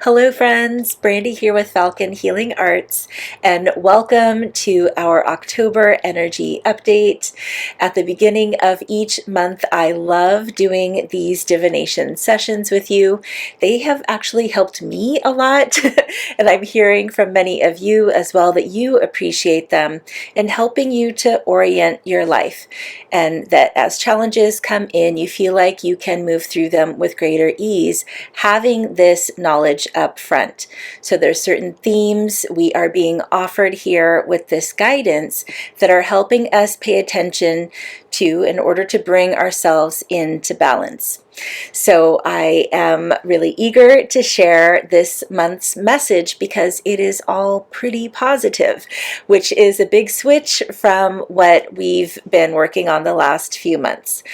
Hello friends, Brandy here with Falcon Healing Arts, and welcome to our October energy update. At the beginning of each month, I love doing these divination sessions with you. They have actually helped me a lot, and I'm hearing from many of you as well that you appreciate them in helping you to orient your life, and that as challenges come in, you feel like you can move through them with greater ease, having this knowledge up front. So there's certain themes we are being offered here with this guidance that are helping us pay attention to in order to bring ourselves into balance. So I am really eager to share this month's message because it is all pretty positive, which is a big switch from what we've been working on the last few months.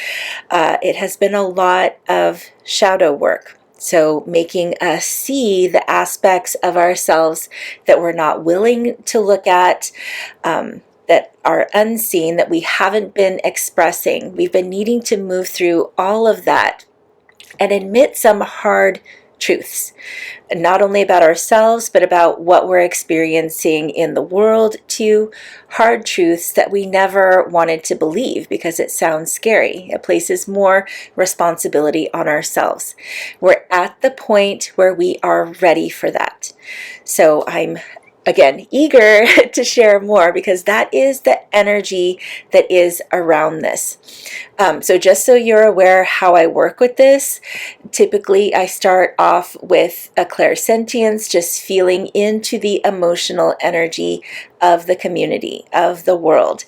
It has been a lot of shadow work. So making us see the aspects of ourselves that we're not willing to look at, that are unseen, that we haven't been expressing. We've been needing to move through all of that and admit some hard truths, not only about ourselves, but about what we're experiencing in the world too. Hard truths that we never wanted to believe because it sounds scary. It places more responsibility on ourselves. We're at the point where we are ready for that. So I'm again eager to share more because that is the energy that is around this. So just so you're aware how I work with this, typically I start off with a clairsentience, just feeling into the emotional energy of the community, of the world.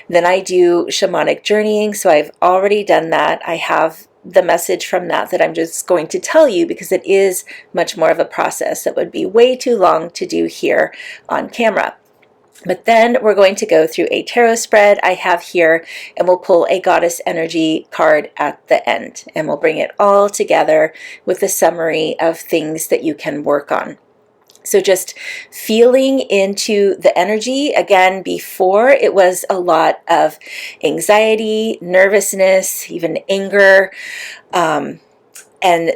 Then I do shamanic journeying, so I've already done that. I have the message from that I'm just going to tell you because it is much more of a process that would be way too long to do here on camera. But then we're going to go through a tarot spread I have here, and we'll pull a goddess energy card at the end, and we'll bring it all together with a summary of things that you can work on. So just feeling into the energy. Again, before it was a lot of anxiety, nervousness, even anger. And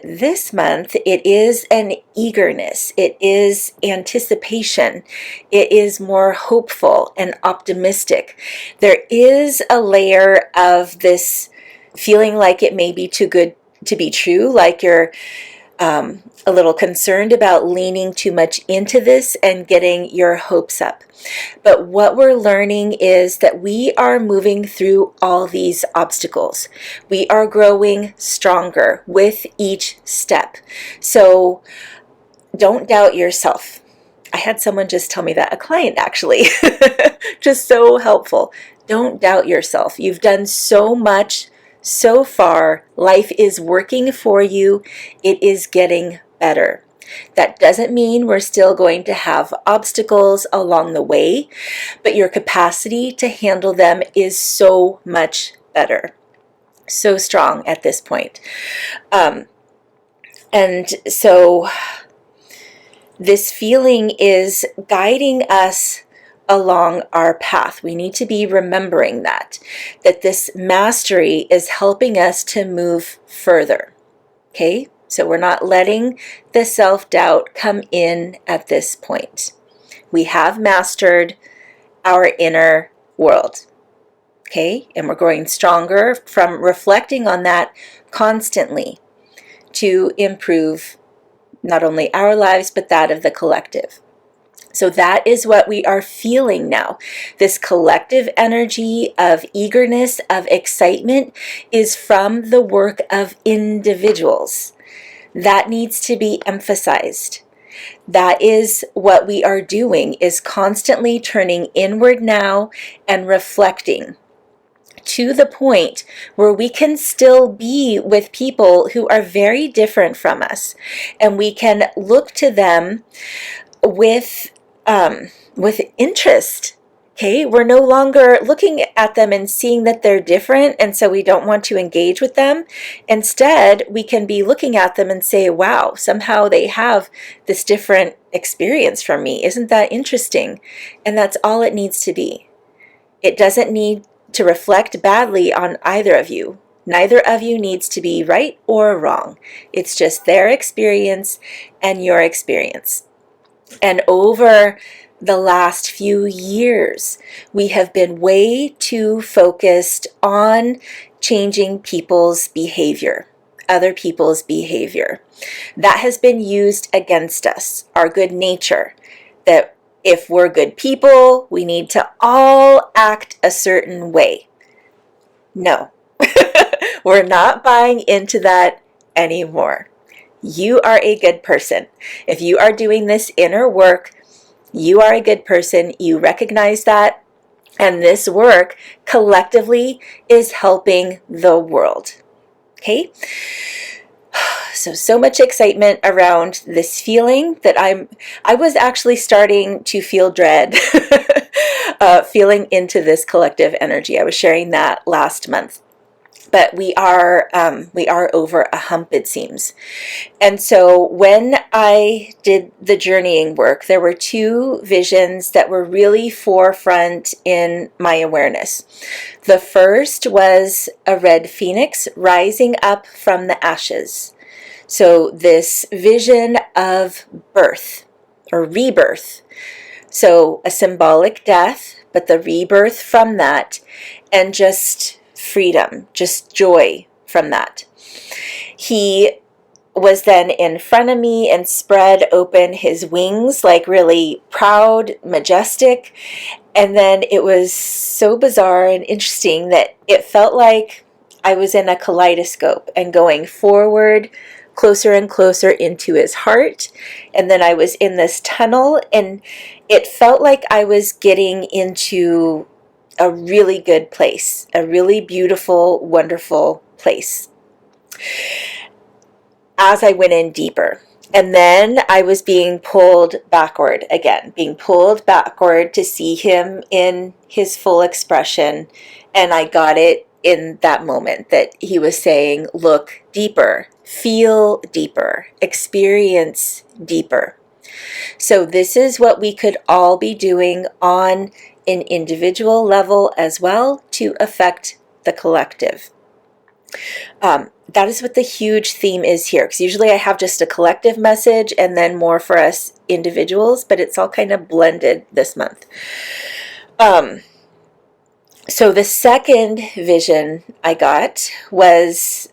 this month, it is an eagerness. It is anticipation. It is more hopeful and optimistic. There is a layer of this feeling like it may be too good to be true, like you're a little concerned about leaning too much into this and getting your hopes up. But what we're learning is that we are moving through all these obstacles. We are growing stronger with each step. So don't doubt yourself. I had someone just tell me that, a client actually, just so helpful. Don't doubt yourself. You've done so much so far. Life is working for you. It is getting better. That doesn't mean we're still going to have obstacles along the way, but your capacity to handle them is so much better, so strong at this point. And so this feeling is guiding us along our path. We need to be remembering that this mastery is helping us to move further. Okay? So we're not letting the self-doubt come in at this point. We have mastered our inner world. Okay? And we're growing stronger from reflecting on that constantly to improve not only our lives, but that of the collective. So that is what we are feeling now. This collective energy of eagerness, of excitement is from the work of individuals. That needs to be emphasized. That is what we are doing, is constantly turning inward now and reflecting to the point where we can still be with people who are very different from us, and we can look to them with interest. Okay, we're no longer looking at them and seeing that they're different, and so we don't want to engage with them. Instead, we can be looking at them and say, wow, somehow they have this different experience from me. Isn't that interesting? And that's all it needs to be. It doesn't need to reflect badly on either of you. Neither of you needs to be right or wrong. It's just their experience and your experience. And over the last few years, we have been way too focused on changing people's behavior, other people's behavior. That has been used against us, our good nature, that if we're good people, we need to all act a certain way. No, we're not buying into that anymore. You are a good person. If you are doing this inner work, you are a good person. You recognize that. And this work collectively is helping the world. Okay? So much excitement around this feeling that I was actually starting to feel dread feeling into this collective energy. I was sharing that last month. But we are over a hump, it seems. And so when I did the journeying work, there were two visions that were really forefront in my awareness. The first was a red phoenix rising up from the ashes. So this vision of birth or rebirth. So a symbolic death, but the rebirth from that, and just freedom, just joy from that. He was then in front of me and spread open his wings, like really proud, majestic. And then it was so bizarre and interesting that it felt like I was in a kaleidoscope and going forward, closer and closer into his heart. And then I was in this tunnel, and it felt like I was getting into a really good place, a really beautiful, wonderful place as I went in deeper. And then I was being pulled backward again, being pulled backward to see him in his full expression. And I got it in that moment that he was saying, look deeper, feel deeper, experience deeper. So this is what we could all be doing on an individual level as well to affect the collective. That is what the huge theme is here, because usually I have just a collective message and then more for us individuals, but it's all kind of blended this month. So the second vision I got was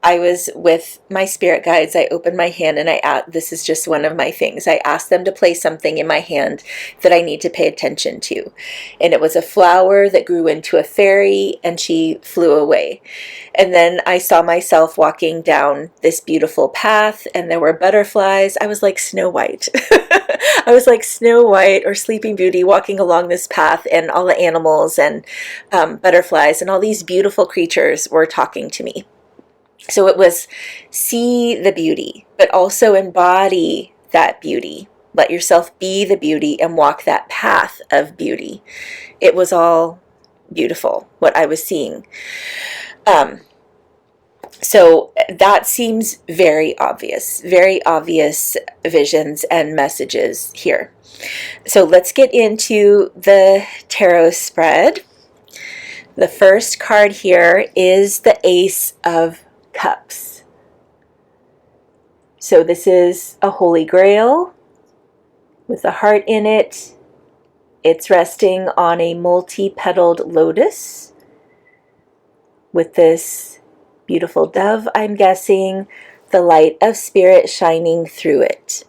I was with my spirit guides. I opened my hand and this is just one of my things. I asked them to place something in my hand that I need to pay attention to. And it was a flower that grew into a fairy, and she flew away. And then I saw myself walking down this beautiful path, and there were butterflies. I was like Snow White. I was like Snow White or Sleeping Beauty walking along this path, and all the animals and butterflies and all these beautiful creatures were talking to me. So it was see the beauty, but also embody that beauty. Let yourself be the beauty and walk that path of beauty. It was all beautiful, what I was seeing. So that seems very obvious visions and messages here. So let's get into the tarot spread. The first card here is the Ace of Cups. So this is a holy grail with a heart in it. It's resting on a multi-petaled lotus with this beautiful dove, I'm guessing, the light of spirit shining through it.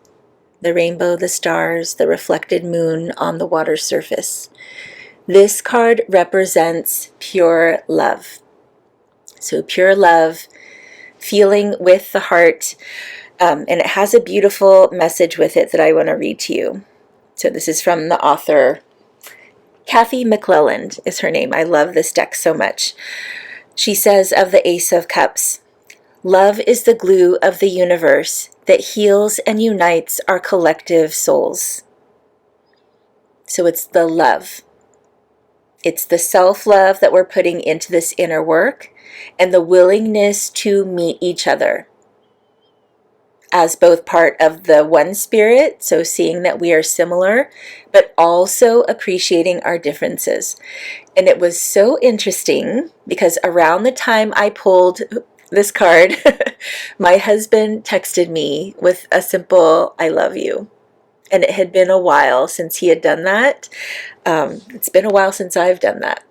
The rainbow, the stars, the reflected moon on the water surface. This card represents pure love. So pure love, feeling with the heart, and it has a beautiful message with it that I want to read to you. So this is from the author, Kathy McClelland is her name. I love this deck so much. She says of the Ace of Cups, love is the glue of the universe that heals and unites our collective souls. So it's the love. It's the self-love that we're putting into this inner work and the willingness to meet each other as both part of the one spirit, so seeing that we are similar, but also appreciating our differences. And it was so interesting because around the time I pulled this card, my husband texted me with a simple, "I love you." And it had been a while since he had done that. It's been a while since I've done that.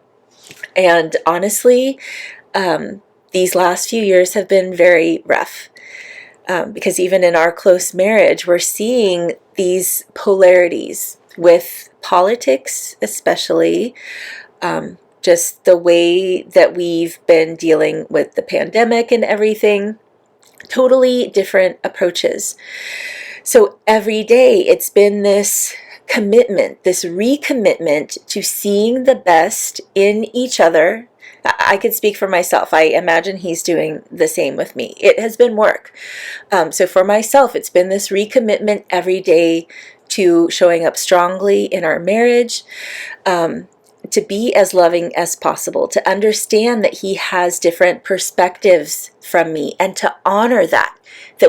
And honestly, these last few years have been very rough. Because even in our close marriage, we're seeing these polarities with politics, especially. Just the way that we've been dealing with the pandemic and everything, totally different approaches. So every day it's been this commitment, this recommitment to seeing the best in each other. I could speak for myself. I imagine he's doing the same with me. It has been work. So for myself, it's been this recommitment every day to showing up strongly in our marriage, to be as loving as possible, to understand that he has different perspectives from me, and to honor that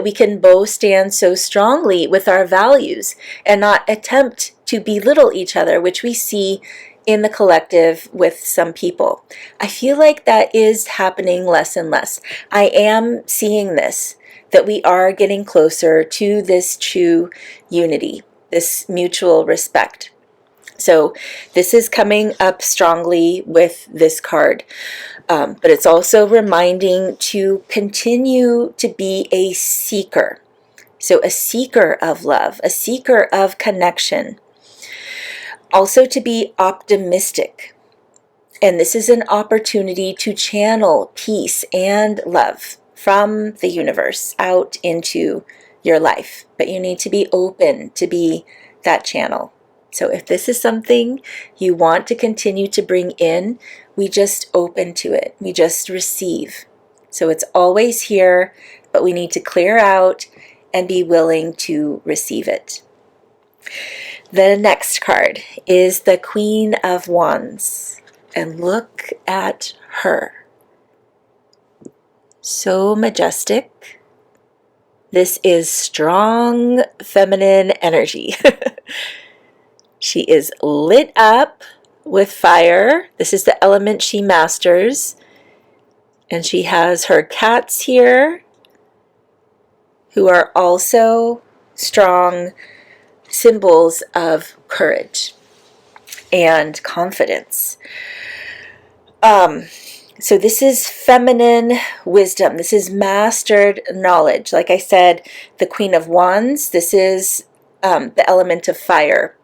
we can both stand so strongly with our values and not attempt to belittle each other, which we see in the collective with some people. I feel like that is happening less and less. I am seeing this, that we are getting closer to this true unity, this mutual respect. So this is coming up strongly with this card, but it's also reminding to continue to be a seeker. So a seeker of love, a seeker of connection. Also to be optimistic. And this is an opportunity to channel peace and love from the universe out into your life. But you need to be open to be that channel. So if this is something you want to continue to bring in, we just open to it. We just receive. So it's always here, but we need to clear out and be willing to receive it. The next card is the Queen of Wands. And look at her. So majestic. This is strong feminine energy. She is lit up with fire. This is the element she masters. And she has her cats here, who are also strong symbols of courage and confidence. So this is feminine wisdom. This is mastered knowledge. Like I said, the Queen of Wands, this is the element of fire.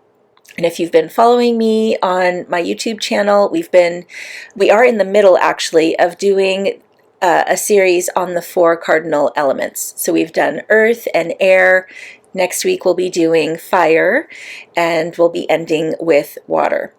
And if you've been following me on my YouTube channel, we are in the middle actually of doing a series on the 4 cardinal elements. So we've done earth and air. Next week we'll be doing fire, and we'll be ending with water.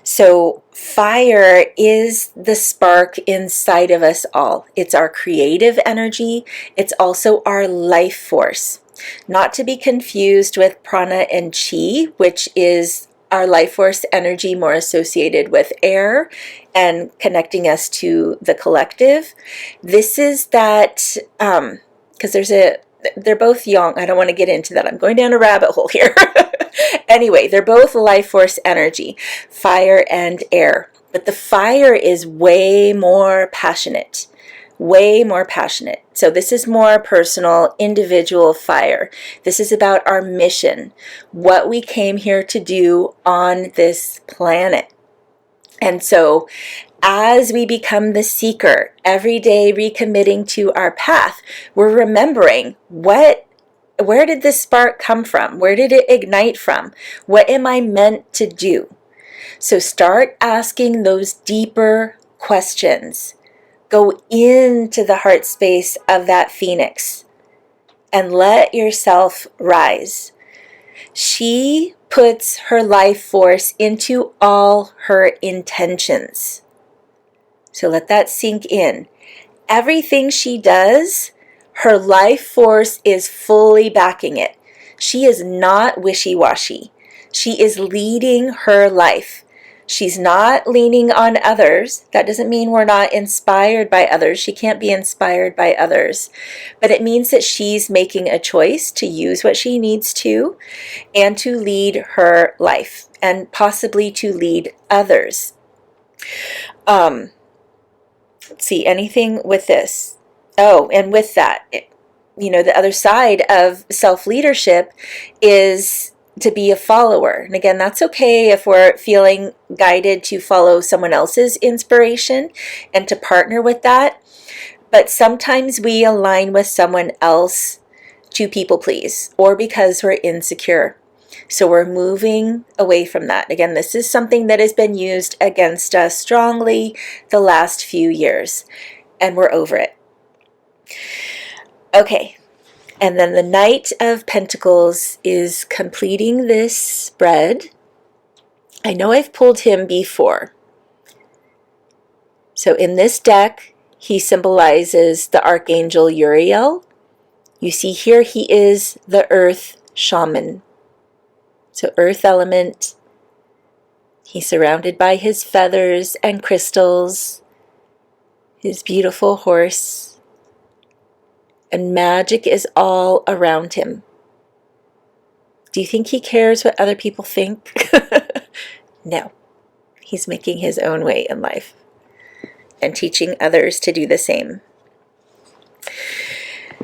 So fire is the spark inside of us all. It's our creative energy. It's also our life force. Not to be confused with prana and chi, which is our life force energy more associated with air and connecting us to the collective. This is that, because they're both yang. I don't want to get into that. I'm going down a rabbit hole here. Anyway, they're both life force energy, fire and air. But the fire is way more passionate. Way more passionate. So this is more personal, individual fire. This is about our mission, what we came here to do on this planet. And so as we become the seeker, every day recommitting to our path, we're remembering where did this spark come from? Where did it ignite from? What am I meant to do? So start asking those deeper questions. Go into the heart space of that phoenix and let yourself rise. She puts her life force into all her intentions. So let that sink in. Everything she does, her life force is fully backing it. She is not wishy-washy. She is leading her life. She's not leaning on others. That doesn't mean we're not inspired by others. She can't be inspired by others. But it means that she's making a choice to use what she needs to and to lead her life and possibly to lead others. Let's see, anything with this? Oh, and with that, the other side of self-leadership is to be a follower. And again, that's okay if we're feeling guided to follow someone else's inspiration and to partner with that. But sometimes we align with someone else to people please or because we're insecure. So we're moving away from that. Again, this is something that has been used against us strongly the last few years, and we're over it. Okay. And then the Knight of Pentacles is completing this spread. I know I've pulled him before. So in this deck, he symbolizes the Archangel Uriel. You see here he is the Earth Shaman. So Earth element. He's surrounded by his feathers and crystals, his beautiful horse. And magic is all around him. Do you think he cares what other people think? No. He's making his own way in life and teaching others to do the same.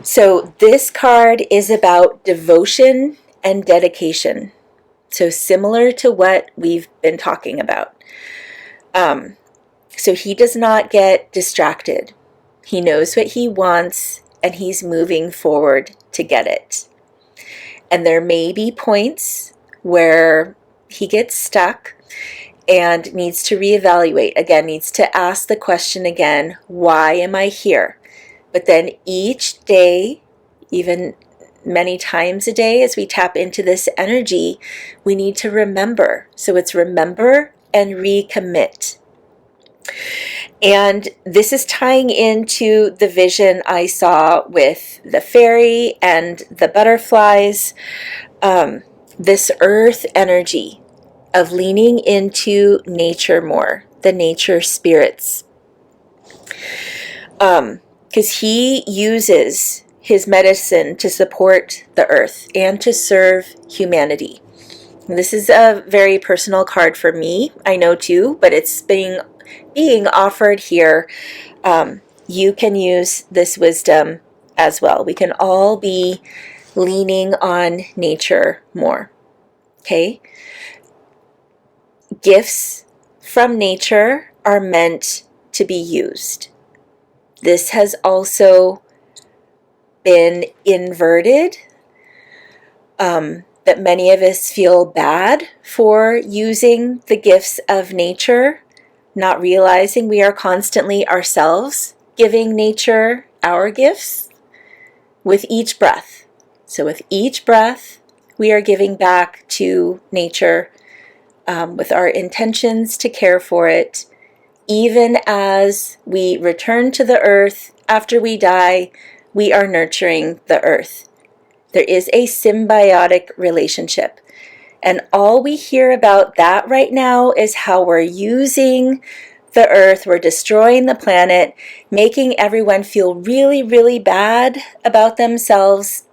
So this card is about devotion and dedication. So similar to what we've been talking about. So he does not get distracted. He knows what he wants and he's moving forward to get it. And there may be points where he gets stuck and needs to reevaluate. Again, needs to ask the question again, why am I here? But then each day, even many times a day, as we tap into this energy, we need to remember. So it's remember and recommit. And this is tying into the vision I saw with the fairy and the butterflies, this earth energy of leaning into nature more, the nature spirits. Because he uses his medicine to support the earth and to serve humanity. This is a very personal card for me, I know too, but it's being offered here. You can use this wisdom as well. We can all be leaning on nature more. Okay? Gifts from nature are meant to be used. This has also been inverted, that many of us feel bad for using the gifts of nature, not realizing we are constantly ourselves giving nature our gifts with each breath. So with each breath, we are giving back to nature with our intentions to care for it. Even as we return to the earth after we die, we are nurturing the earth. There is a symbiotic relationship. And all we hear about that right now is how we're using the earth, we're destroying the planet, making everyone feel really, really bad about themselves.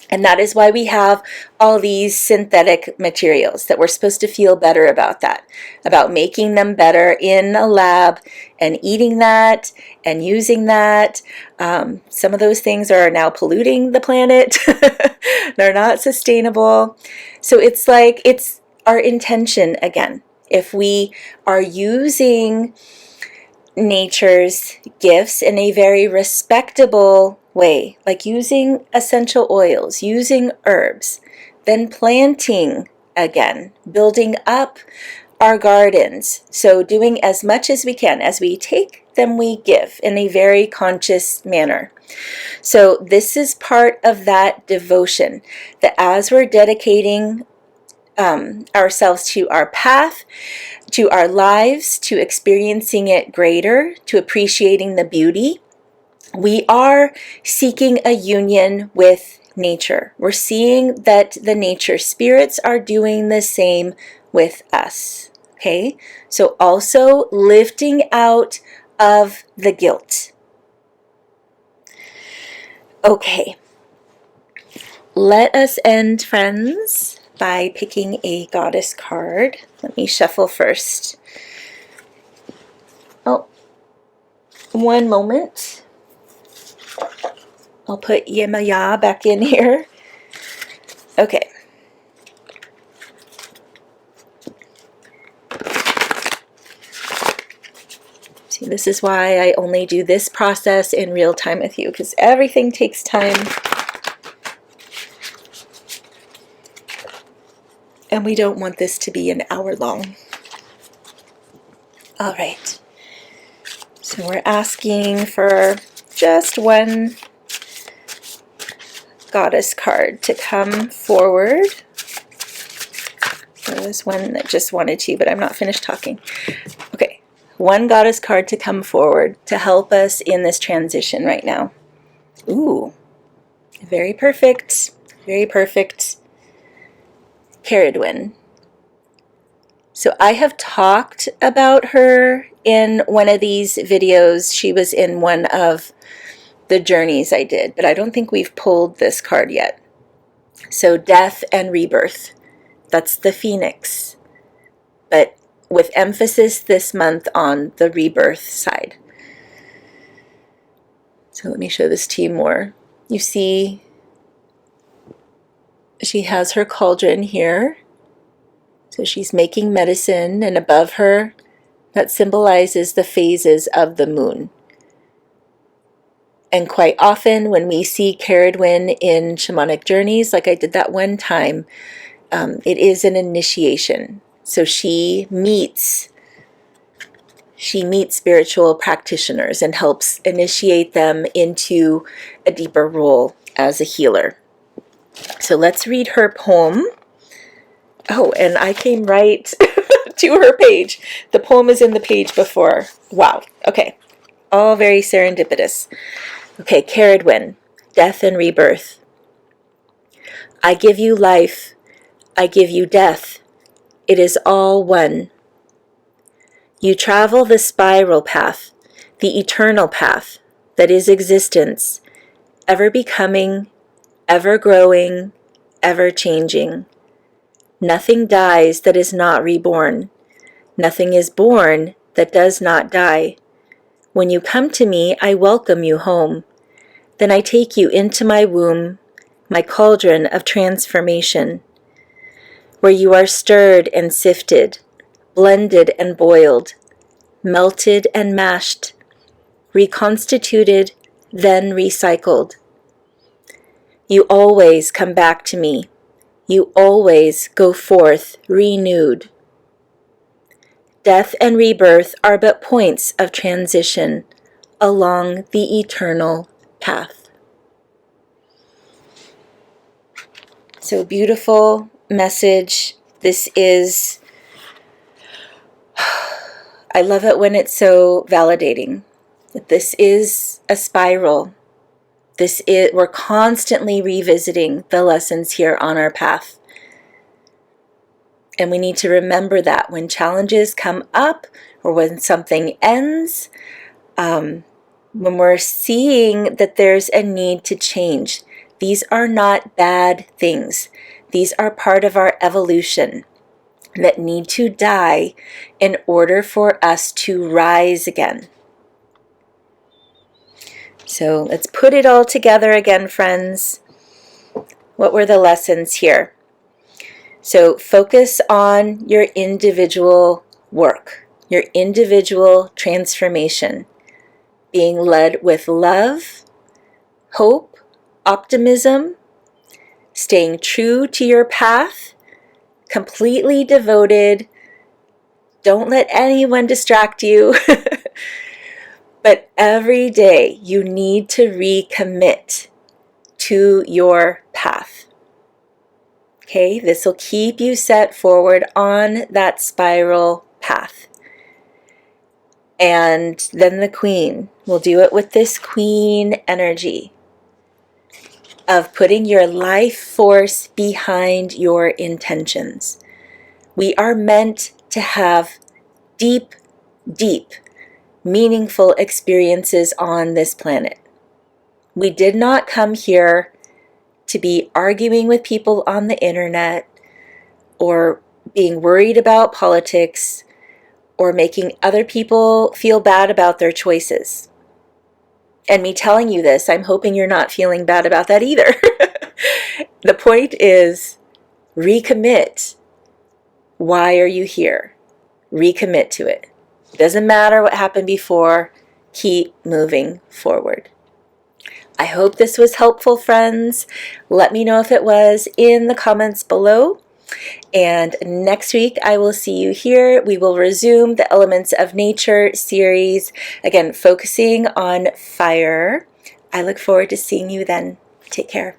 And that is why we have all these synthetic materials, that we're supposed to feel better about that, about making them better in a lab and eating that and using that. Some of those things are now polluting the planet. They're not sustainable. So it's like, it's our intention again. If we are using nature's gifts in a very respectable way, like using essential oils, using herbs, then planting again, building up our gardens. So doing as much as we can. As we take, then we give in a very conscious manner. So this is part of that devotion, that as we're dedicating ourselves to our path, to our lives, to experiencing it greater, to appreciating the beauty, we are seeking a union with nature. We're seeing that the nature spirits are doing the same with us. Okay, so also lifting out of the guilt. Okay, let us end, friends, by picking a goddess card. Let me shuffle first. Oh, one moment. I'll put Yemaya back in here. Okay. See, this is why I only do this process in real time with you, because everything takes time. And we don't want this to be an hour long. All right. So we're asking for just one goddess card to come forward. There was one that just wanted to, but I'm not finished talking. Okay. One goddess card to come forward to help us in this transition right now. Ooh. Very perfect. Very perfect. Caradwyn. So I have talked about her in one of these videos. She was in one of the journeys I did, but I don't think we've pulled this card yet. So death and rebirth. That's the phoenix. But with emphasis this month on the rebirth side. So let me show this to you more. You see, she has her cauldron here. So she's making medicine, and above her, that symbolizes the phases of the moon. And quite often when we see Caradwyn in shamanic journeys, like I did that one time, it is an initiation. So she meets spiritual practitioners and helps initiate them into a deeper role as a healer. So let's read her poem. Oh, and I came right to her page. The poem is in the page before. Wow. Okay. All very serendipitous. Okay, Caradwyn, death and rebirth. I give you life. I give you death. It is all one. You travel the spiral path, the eternal path that is existence, ever becoming, ever growing, ever changing. Nothing dies that is not reborn. Nothing is born that does not die. When you come to me, I welcome you home. Then I take you into my womb, my cauldron of transformation, where you are stirred and sifted, blended and boiled, melted and mashed, reconstituted, then recycled. You always come back to me. You always go forth renewed. Death and rebirth are but points of transition along the eternal path. So beautiful message. This is, I love it when it's so validating. That this is a spiral. We're constantly revisiting the lessons here on our path. And we need to remember that when challenges come up or when something ends, when we're seeing that there's a need to change, these are not bad things. These are part of our evolution that need to die in order for us to rise again. So let's put it all together again, friends. What were the lessons here? So focus on your individual work, your individual transformation, being led with love, hope, optimism, staying true to your path, completely devoted. Don't let anyone distract you. But every day you need to recommit to your path. Okay, this will keep you set forward on that spiral path. And then the Queen will do it with this Queen energy of putting your life force behind your intentions. We are meant to have deep, deep, meaningful experiences on this planet. We did not come here to be arguing with people on the internet or being worried about politics or making other people feel bad about their choices. And me telling you this, I'm hoping you're not feeling bad about that either. The point is, recommit. Why are you here? Recommit to it. It doesn't matter what happened before. Keep moving forward. I hope this was helpful, friends. Let me know if it was in the comments below. And next week I will see you here. We will resume the Elements of Nature series, again focusing on fire. I look forward to seeing you then. Take care.